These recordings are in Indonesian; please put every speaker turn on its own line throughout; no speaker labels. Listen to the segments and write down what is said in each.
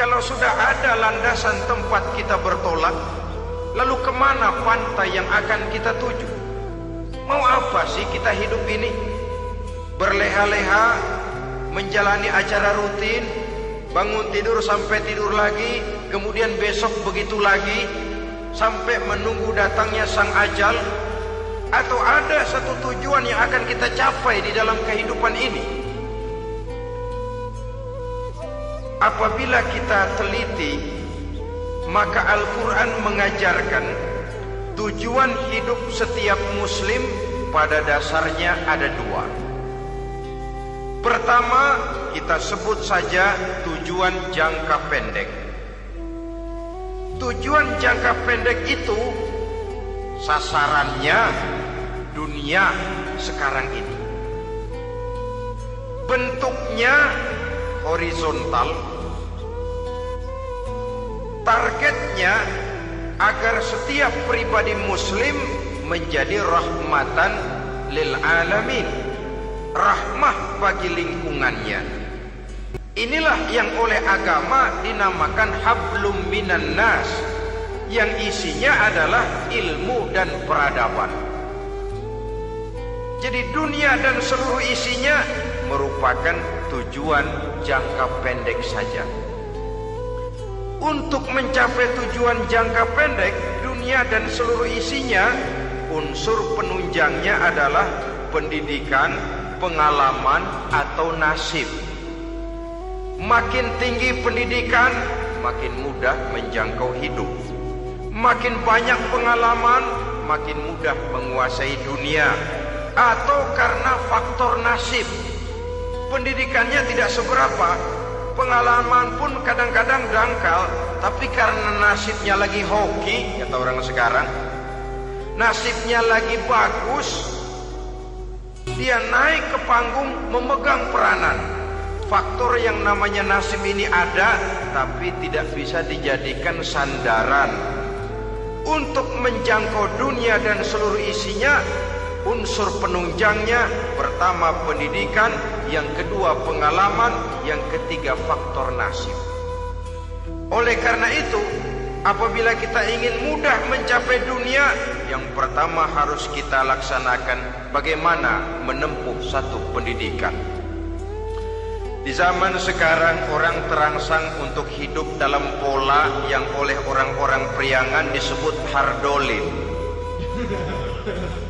Kalau sudah ada landasan tempat kita bertolak, lalu kemana pantai yang akan kita tuju? Mau apa sih kita hidup ini? Berleha-leha, menjalani acara rutin, bangun tidur sampai tidur lagi, kemudian besok begitu lagi, sampai menunggu datangnya sang ajal? Atau ada satu tujuan yang akan kita capai di dalam kehidupan ini? Apabila kita teliti, maka Al-Quran mengajarkan tujuan hidup setiap muslim pada dasarnya ada dua. Pertama, kita sebut saja tujuan jangka pendek. Tujuan jangka pendek itu sasarannya dunia sekarang ini. Bentuknya horizontal. Targetnya agar setiap pribadi muslim menjadi rahmatan lil alamin, rahmah bagi lingkungannya. Inilah yang oleh agama dinamakan hablum minan nas, yang isinya adalah ilmu dan peradaban. Jadi dunia dan seluruh isinya merupakan tujuan jangka pendek saja. Untuk mencapai tujuan jangka pendek, dunia dan seluruh isinya, unsur penunjangnya adalah pendidikan, pengalaman, atau nasib. Makin tinggi pendidikan, makin mudah menjangkau hidup. Makin banyak pengalaman, makin mudah menguasai dunia. Atau karena faktor nasib, pendidikannya tidak seberapa, pengalaman pun kadang-kadang dangkal, tapi karena nasibnya lagi hoki, kata orang sekarang, nasibnya lagi bagus, dia naik ke panggung memegang peranan. Faktor yang namanya nasib ini ada, tapi tidak bisa dijadikan sandaran. Untuk menjangkau dunia dan seluruh isinya, unsur penunjangnya pertama pendidikan, yang kedua pengalaman, yang ketiga faktor nasib. Oleh karena itu, apabila kita ingin mudah mencapai dunia, yang pertama harus kita laksanakan bagaimana menempuh satu pendidikan. Di zaman sekarang orang terangsang untuk hidup dalam pola yang oleh orang-orang priangan disebut hardolin.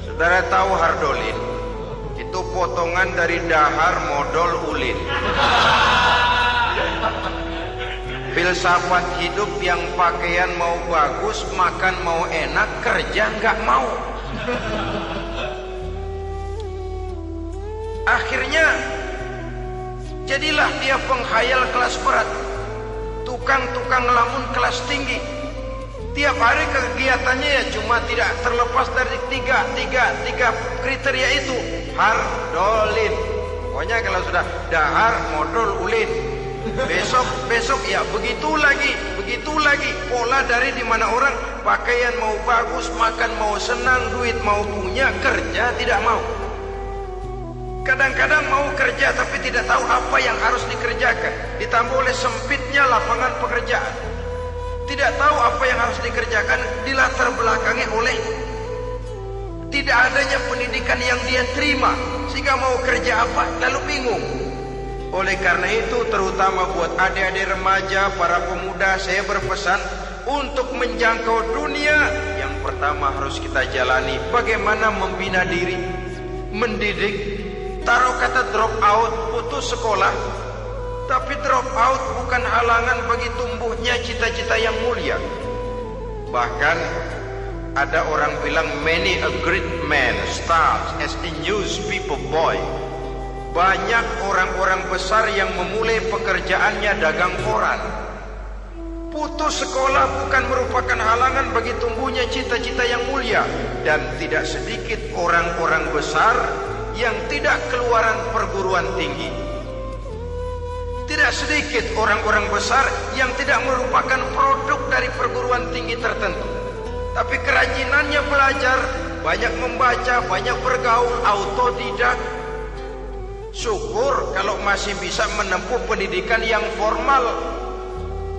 Saudara tahu hardolin? Itu potongan dari dahar modal ulin. Filsafat hidup yang pakaian mau bagus, makan mau enak, kerja nggak mau. Akhirnya jadilah dia penghayal kelas berat, tukang-tukang lamun kelas tinggi. Tiap hari kegiatannya ya cuma tidak terlepas dari tiga kriteria itu. Hardolin. Pokoknya kalau sudah dahar, modal, ulin. Besok ya begitu lagi. Pola dari dimana orang pakaian mau bagus, makan mau senang, duit mau punya, kerja tidak mau. Kadang-kadang mau kerja tapi tidak tahu apa yang harus dikerjakan. Ditambah oleh sempitnya lapangan pekerjaan. Tidak tahu apa yang harus dikerjakan, dilatar belakangi oleh tidak adanya pendidikan yang dia terima, sehingga mau kerja apa lalu bingung. Oleh karena itu, terutama buat adik-adik remaja, para pemuda, saya berpesan untuk menjangkau dunia, yang pertama harus kita jalani bagaimana membina diri, mendidik. Taruh kata drop out, putus sekolah. Tapi drop out bukan halangan bagi tumbuhnya cita-cita yang mulia. Bahkan ada orang bilang many a great man starts as a newspaper boy. Banyak orang-orang besar yang memulai pekerjaannya dagang koran. Putus sekolah bukan merupakan halangan bagi tumbuhnya cita-cita yang mulia. Dan tidak sedikit orang-orang besar yang tidak keluaran perguruan tinggi. Tidak sedikit orang-orang besar yang tidak merupakan produk dari perguruan tinggi tertentu, tapi kerajinannya belajar, banyak membaca, banyak bergaul, autodidak. Syukur kalau masih bisa menempuh pendidikan yang formal.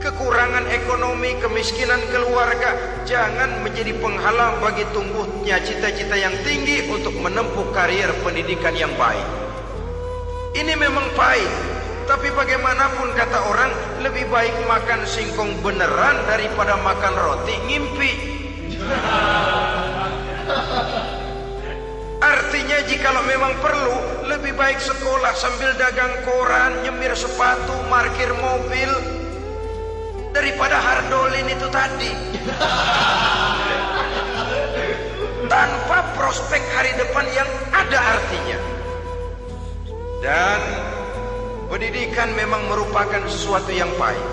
Kekurangan ekonomi, kemiskinan keluarga jangan menjadi penghalang bagi tumbuhnya cita-cita yang tinggi untuk menempuh karier pendidikan yang baik. Ini memang pahit, tapi bagaimanapun kata orang, lebih baik makan singkong beneran daripada makan roti ngimpi. Artinya jikalau memang perlu, lebih baik sekolah sambil dagang koran, nyemir sepatu, parkir mobil, daripada hardolin itu tadi. Tanpa prospek hari depan yang ada artinya. Dan pendidikan memang merupakan sesuatu yang pahit.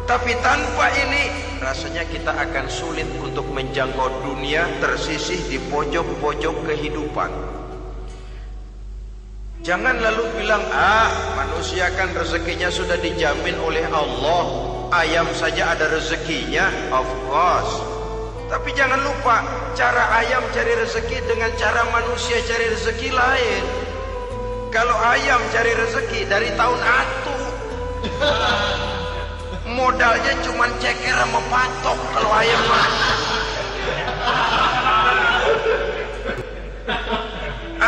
Tapi tanpa ini, rasanya kita akan sulit untuk menjangkau dunia tersisih di pojok-pojok kehidupan. Jangan lalu bilang, manusia kan rezekinya sudah dijamin oleh Allah. Ayam saja ada rezekinya, of course. Tapi jangan lupa, cara ayam cari rezeki dengan cara manusia cari rezeki lain. Kalau ayam cari rezeki dari tahun atu, modalnya cuma ceker sama patok. Kalau ayam mah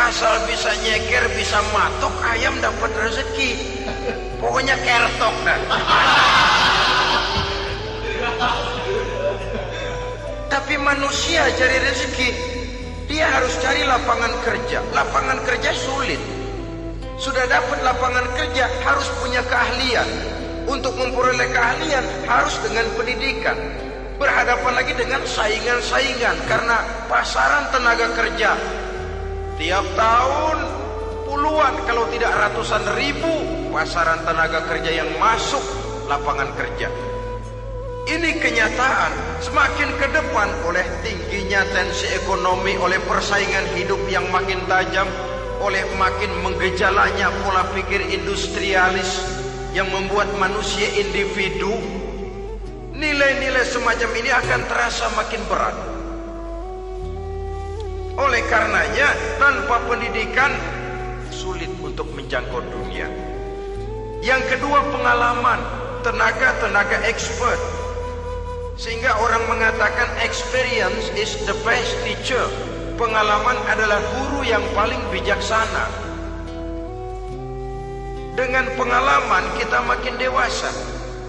asal bisa nyeker, bisa matok, ayam dapat rezeki. Pokoknya kertok dah. Tapi manusia cari rezeki, dia harus cari lapangan kerja. Lapangan kerja sulit. Sudah dapat lapangan kerja, harus punya keahlian. Untuk memperoleh keahlian, harus dengan pendidikan. Berhadapan lagi dengan saingan-saingan, karena pasaran tenaga kerja tiap tahun puluhan, kalau tidak ratusan ribu pasaran tenaga kerja yang masuk lapangan kerja. Ini kenyataan. Semakin ke depan, oleh tingginya tensi ekonomi, oleh persaingan hidup yang makin tajam, oleh makin menggejalanya pola pikir industrialis yang membuat manusia individu, nilai-nilai semacam ini akan terasa makin berat. Oleh karenanya, tanpa pendidikan sulit untuk menjangkau dunia. Yang kedua, pengalaman, tenaga expert. Sehingga orang mengatakan experience is the best teacher. Pengalaman adalah guru yang paling bijaksana. Dengan pengalaman kita makin dewasa.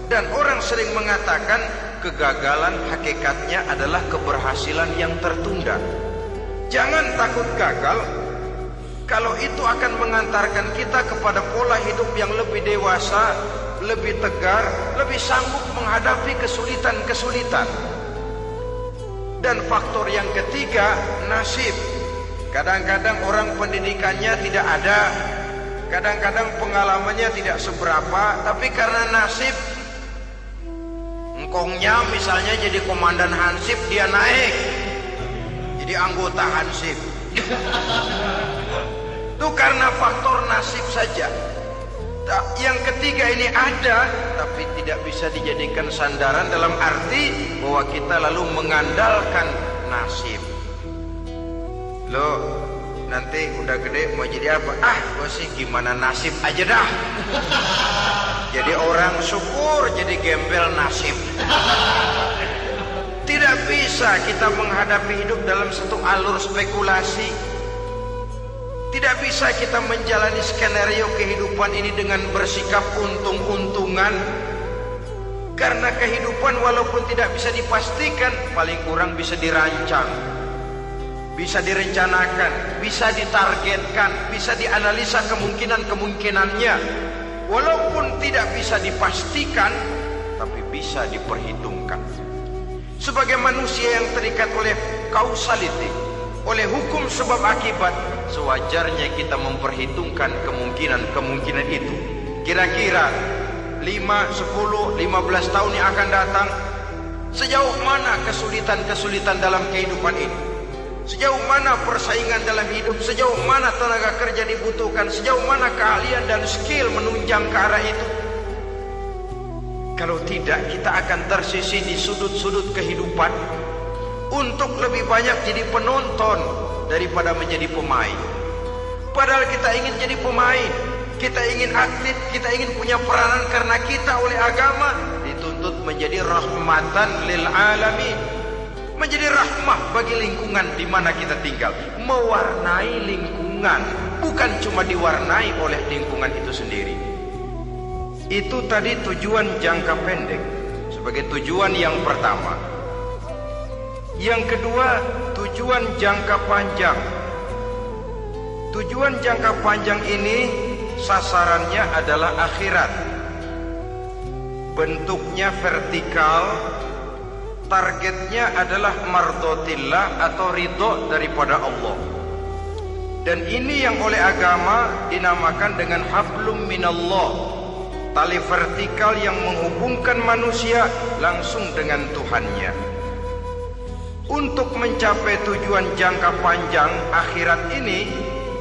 Dan orang sering mengatakan kegagalan hakikatnya adalah keberhasilan yang tertunda. Jangan takut gagal, kalau itu akan mengantarkan kita kepada pola hidup yang lebih dewasa, lebih tegar, lebih sanggup menghadapi kesulitan-kesulitan. Dan faktor yang ketiga, nasib. Kadang-kadang orang pendidikannya tidak ada, kadang-kadang pengalamannya tidak seberapa, tapi karena nasib, engkongnya misalnya jadi komandan Hansip, dia naik jadi anggota Hansip. Itu karena faktor nasib saja. Yang ketiga ini ada, tapi tidak bisa dijadikan sandaran dalam arti bahwa kita lalu mengandalkan nasib. Loh, nanti udah gede mau jadi apa? Gue sih gimana nasib aja dah. Jadi orang syukur, jadi gembel nasib. Tidak bisa kita menghadapi hidup dalam satu alur spekulasi. Tidak bisa kita menjalani skenario kehidupan ini dengan bersikap untung-untungan. Karena kehidupan walaupun tidak bisa dipastikan, paling kurang bisa dirancang, bisa direncanakan, bisa ditargetkan, bisa dianalisa kemungkinan-kemungkinannya. Walaupun tidak bisa dipastikan, tapi bisa diperhitungkan. Sebagai manusia yang terikat oleh causality, oleh hukum sebab akibat, sewajarnya kita memperhitungkan kemungkinan-kemungkinan itu. Kira-kira 5, 10, 15 tahun yang akan datang, sejauh mana kesulitan-kesulitan dalam kehidupan ini, sejauh mana persaingan dalam hidup, sejauh mana tenaga kerja dibutuhkan, sejauh mana keahlian dan skill menunjang ke arah itu. Kalau tidak, kita akan tersisih di sudut-sudut kehidupan untuk lebih banyak jadi penonton daripada menjadi pemain. Padahal kita ingin jadi pemain, kita ingin aktif, kita ingin punya peranan, karena kita oleh agama dituntut dituntut menjadi rahmatan lil alamin, menjadi rahmah bagi lingkungan di mana kita tinggal, mewarnai lingkungan, bukan cuma diwarnai oleh lingkungan itu sendiri. Itu tadi tujuan jangka pendek sebagai tujuan yang pertama. Yang kedua, tujuan jangka panjang. Tujuan jangka panjang ini sasarannya adalah akhirat. Bentuknya vertikal, targetnya adalah mardotillah atau ridho daripada Allah. Dan ini yang oleh agama dinamakan dengan hablum minallah, tali vertikal yang menghubungkan manusia langsung dengan Tuhannya. Untuk mencapai tujuan jangka panjang akhirat ini,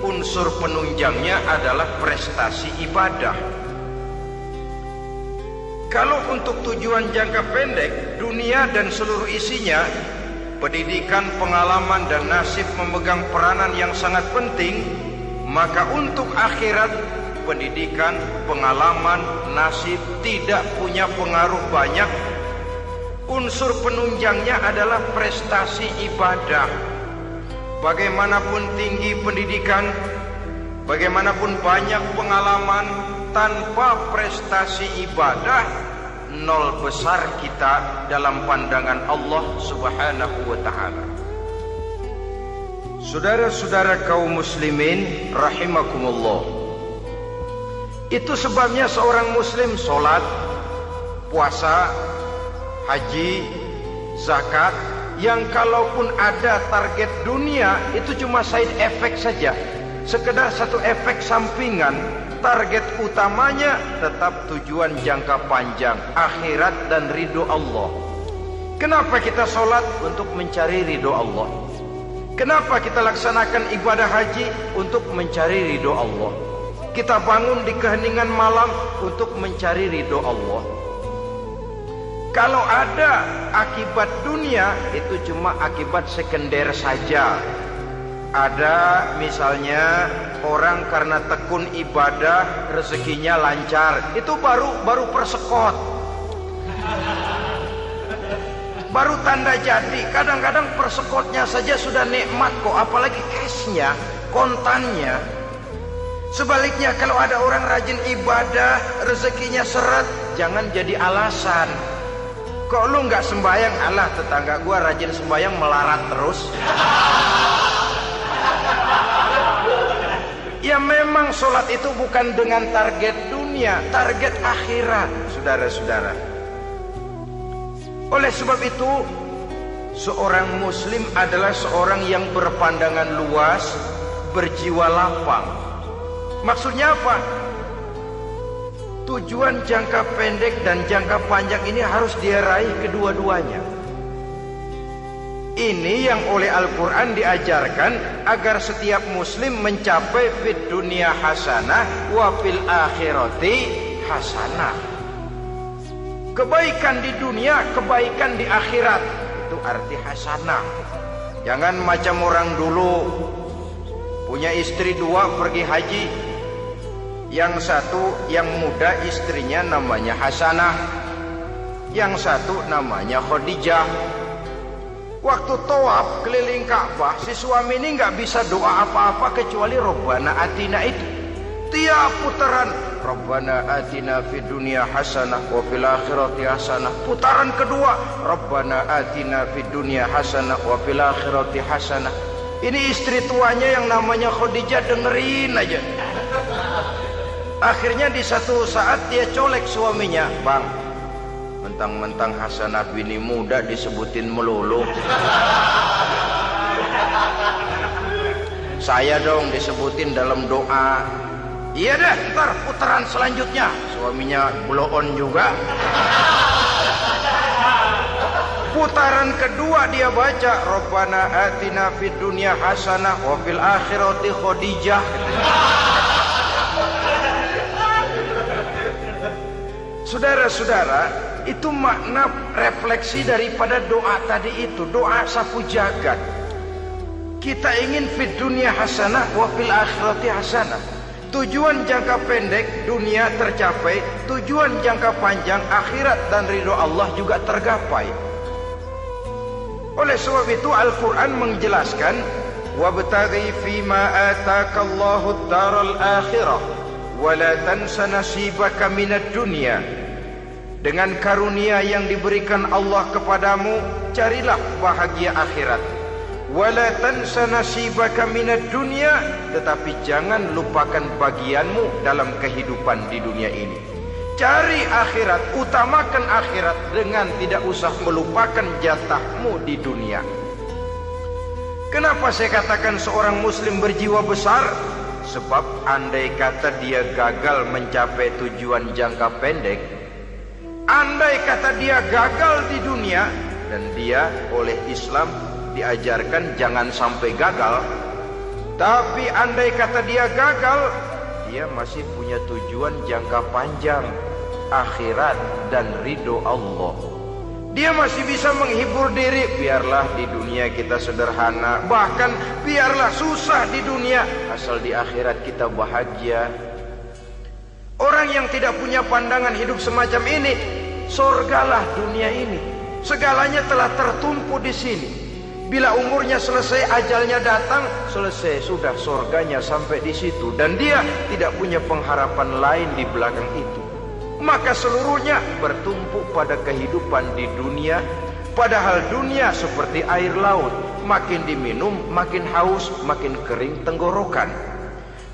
unsur penunjangnya adalah prestasi ibadah. Kalau untuk tujuan jangka pendek, dunia dan seluruh isinya, pendidikan, pengalaman, dan nasib memegang peranan yang sangat penting, maka untuk akhirat, pendidikan, pengalaman, nasib tidak punya pengaruh banyak. Unsur penunjangnya adalah prestasi ibadah. Bagaimanapun tinggi pendidikan, bagaimanapun banyak pengalaman, tanpa prestasi ibadah, nol besar kita dalam pandangan Allah Subhanahu wa ta'ala. Saudara-saudara kaum muslimin rahimakumullah, itu sebabnya seorang muslim sholat, puasa, haji, zakat, yang kalaupun ada target dunia itu cuma side effect saja, sekedar satu efek sampingan. Target utamanya tetap tujuan jangka panjang, akhirat dan ridho Allah. Kenapa kita sholat? Untuk mencari ridho Allah. Kenapa kita laksanakan ibadah haji? Untuk mencari ridho Allah. Kita bangun di keheningan malam untuk mencari ridho Allah. Kalau ada akibat dunia, itu cuma akibat sekunder saja. Ada misalnya orang karena tekun ibadah rezekinya lancar, itu baru persekot, baru tanda jadi. Kadang-kadang persekotnya saja sudah nikmat kok, apalagi cashnya, kontannya. Sebaliknya kalau ada orang rajin ibadah, rezekinya seret, jangan jadi alasan. Kok lu nggak sembayang? Alah, tetangga gua rajin sembayang melarat terus. Ya memang sholat itu bukan dengan target dunia, target akhirat, saudara-saudara. Oleh sebab itu, seorang muslim adalah seorang yang berpandangan luas, berjiwa lapang. Maksudnya apa? Tujuan jangka pendek dan jangka panjang ini harus dia raih kedua-duanya. Ini yang oleh Al-Quran diajarkan agar setiap muslim mencapai fid dunya hasanah wa fil akhirati hasanah. Kebaikan di dunia, kebaikan di akhirat, itu arti hasanah. Jangan macam orang dulu, punya istri dua pergi haji. Yang satu yang muda istrinya namanya Hasanah, yang satu namanya Khadijah. Waktu tawaf keliling Ka'bah, si suami ini nggak bisa doa apa-apa kecuali Rabbana Atina itu. Tiap putaran Rabbana Atina fid dunya hasanah wa fil akhirati hasanah. Putaran kedua Rabbana Atina fid dunya hasanah wa fil akhirati hasanah. Ini istri tuanya yang namanya Khadijah dengerin aja. Akhirnya di satu saat dia colek suaminya, "Bang, mentang-mentang Hasanah bini muda disebutin melulu, saya dong disebutin dalam doa." "Iya deh, ntar putaran selanjutnya." Suaminya blow on juga. Putaran kedua dia baca Rabbana Atina fid dunya hasanah wa fil akhirati Khadijah. Saudara-saudara, itu makna refleksi daripada doa tadi itu, doa sapu jagat. Kita ingin fid dunya hasanah wa fil akhirati hasanah. Tujuan jangka pendek dunia tercapai, tujuan jangka panjang akhirat dan ridho Allah juga tergapai. Oleh sebab itu Al-Quran menjelaskan, wabtaghi fima atakallahu ad-daral akhirah wa la tansa nasibaka minad dunya. Dengan karunia yang diberikan Allah kepadamu, carilah bahagia akhirat. Wa la tansa nasibaka minad dunya, tetapi jangan lupakan bagianmu dalam kehidupan di dunia ini. Cari akhirat, utamakan akhirat dengan tidak usah melupakan jatahmu di dunia. Kenapa saya katakan seorang muslim berjiwa besar? Sebab andai kata dia gagal mencapai tujuan jangka pendek, andai kata dia gagal di dunia, dan dia oleh Islam diajarkan jangan sampai gagal, tapi andai kata dia gagal, dia masih punya tujuan jangka panjang, akhirat dan ridho Allah. Dia masih bisa menghibur diri, biarlah di dunia kita sederhana, bahkan biarlah susah di dunia, asal di akhirat kita bahagia. Orang yang tidak punya pandangan hidup semacam ini, sorgalah dunia ini, segalanya telah tertumpu di sini. Bila umurnya selesai, ajalnya datang, selesai sudah, sorganya sampai di situ, dan dia tidak punya pengharapan lain di belakang itu. Maka seluruhnya bertumpu pada kehidupan di dunia, padahal dunia seperti air laut, makin diminum makin haus, makin kering tenggorokan.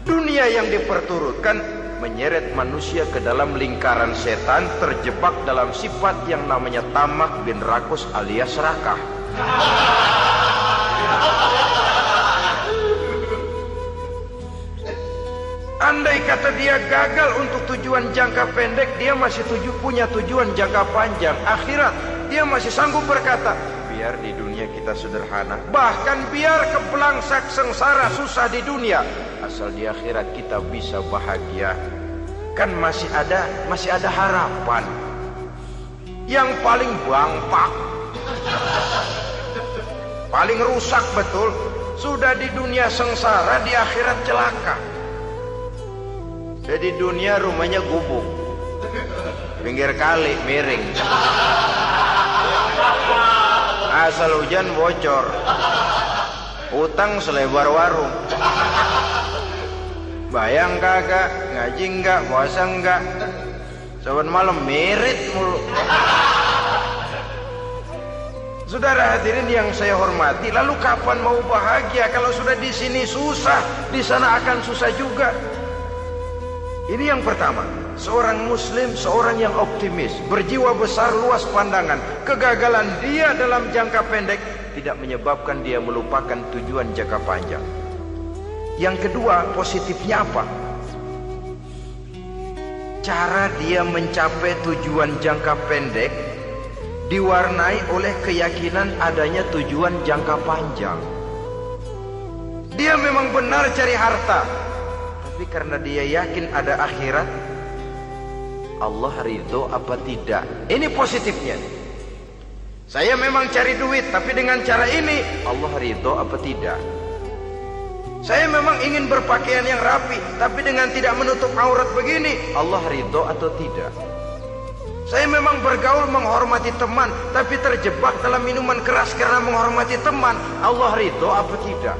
Dunia yang diperturutkan menyeret manusia ke dalam lingkaran setan, terjebak dalam sifat yang namanya tamak bin rakus alias serakah. Andai kata dia gagal untuk tujuan jangka pendek, dia masih punya tujuan jangka panjang, akhirat. Dia masih sanggup berkata, biar di dunia kita sederhana, bahkan biar kebelangsak sengsara susah di dunia, asal di akhirat kita bisa bahagia. Kan masih ada harapan. Yang paling bangpak, paling rusak betul, sudah di dunia sengsara, di akhirat celaka. Jadi dunia rumahnya gubuk, pinggir kali miring, asal hujan bocor, utang selebar warung. Bayang kagak, ngaji enggak, puasa enggak, saban malam merit mulu. Saudara hadirin yang saya hormati, lalu kapan mau bahagia kalau sudah di sini susah, di sana akan susah juga. Ini yang pertama, seorang muslim, seorang yang optimis, berjiwa besar, luas pandangan. Kegagalan dia dalam jangka pendek tidak menyebabkan dia melupakan tujuan jangka panjang. Yang kedua, positifnya apa? Cara dia mencapai tujuan jangka pendek diwarnai oleh keyakinan adanya tujuan jangka panjang. Dia memang benar cari harta, tapi karena dia yakin ada akhirat, Allah ridho apa tidak. Ini positifnya. Saya memang cari duit, tapi dengan cara ini Allah ridho apa tidak. Saya memang ingin berpakaian yang rapi, tapi dengan tidak menutup aurat begini, Allah ridho atau tidak. Saya memang bergaul menghormati teman, tapi terjebak dalam minuman keras karena menghormati teman, Allah ridho apa tidak.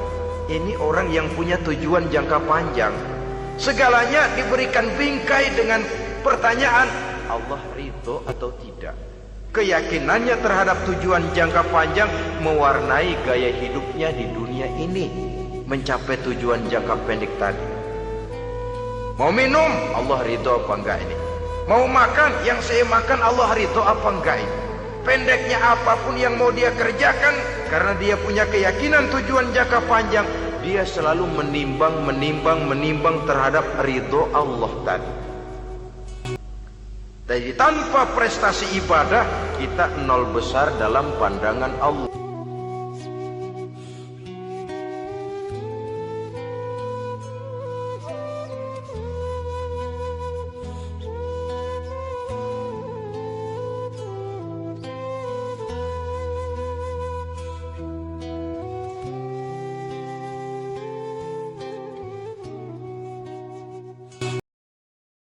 Ini orang yang punya tujuan jangka panjang. Segalanya diberikan bingkai dengan pertanyaan, Allah ridho atau tidak. Keyakinannya terhadap tujuan jangka panjang mewarnai gaya hidupnya di dunia ini, mencapai tujuan jangka pendek tadi. Mau minum, Allah ridho apa enggak ini? Mau makan, yang saya makan Allah ridho apa enggak ini? Pendeknya apapun yang mau dia kerjakan, karena dia punya keyakinan tujuan jangka panjang, dia selalu menimbang terhadap ridho Allah tadi. Jadi tanpa prestasi ibadah, kita nol besar dalam pandangan Allah.